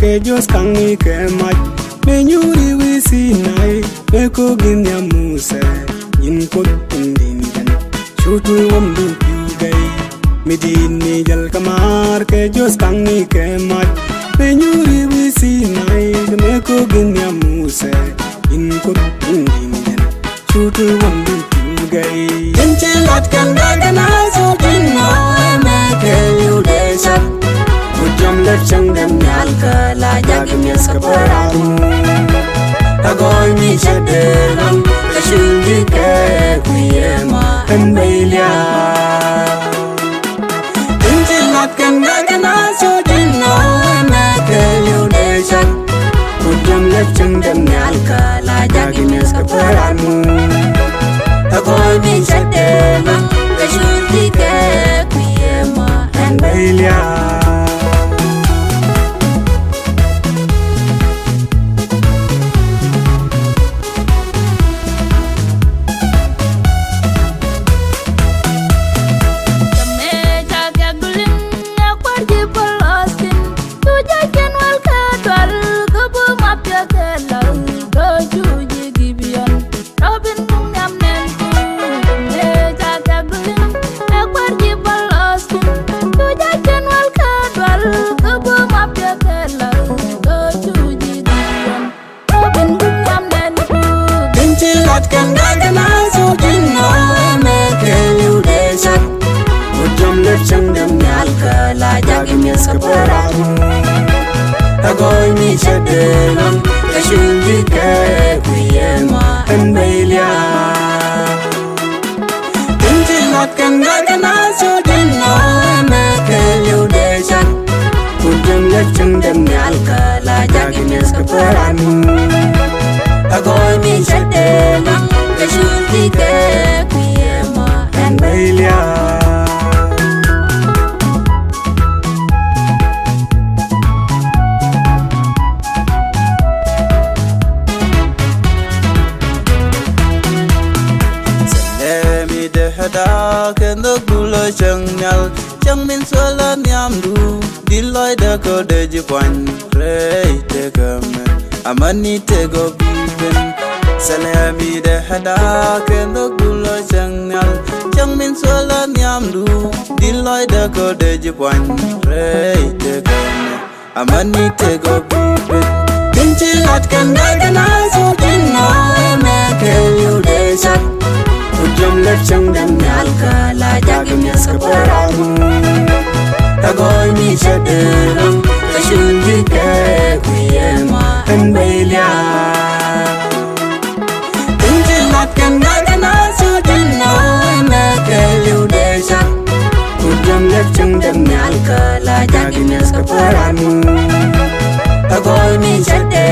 ke jos kangi ke mach me nyuri wisi nai me ko ginya muse yin ko tindin gan chutu wamdu piugai midin ni jal kamar ke jos kangi ke mach me nyuri wisi nai me ko ginya muse yin ko tindin gan chutu wamdu piugai enchilat kan dagana so dinno me ke yudesha Ujam lef chang dem nyal ka la jagim yes ka paramu Agoy mi chadelam ka shungi ke kuyema embelia Injilat kan gagana so dinno me ke yudesha Ujam lef chang dem nyal ka la jagim yes ka paramu Agoy mi chadelam ka shungi ke kuyema embelia Kan gagana so dinno me ke yudesha Ujam lef chang dem nyal ka la jagim yes ka paramu Agoy mi chadelam ka shungi ke kuyema embelia Injilat kan gagana so dinno me ke yudesha Ujam lef chang dem nyal ka la jagim yes ka paramu Agoy mi chadelam ka shungi ke kuyema embelia Salemi de hada kendo gulo changnal changmin sola nyamdu diloy de ko de jipwan rei de game amani te go biben Salemi de hada kendo gulo changnal changmin sola nyamdu diloy de ko de jipwan rei de game amani te go biben Inchilat kan gagana so dinno me ke yudesha Ujam lef chang dem nyal ka la jagim yes ka paramu Agoy mi chadelam ka shungi ke kuyema embelia Injilat kan gagana so dinno me ke yudesha Ujam lef chang dem nyal ka la jagim yes ka paramu Agoy mi chadelam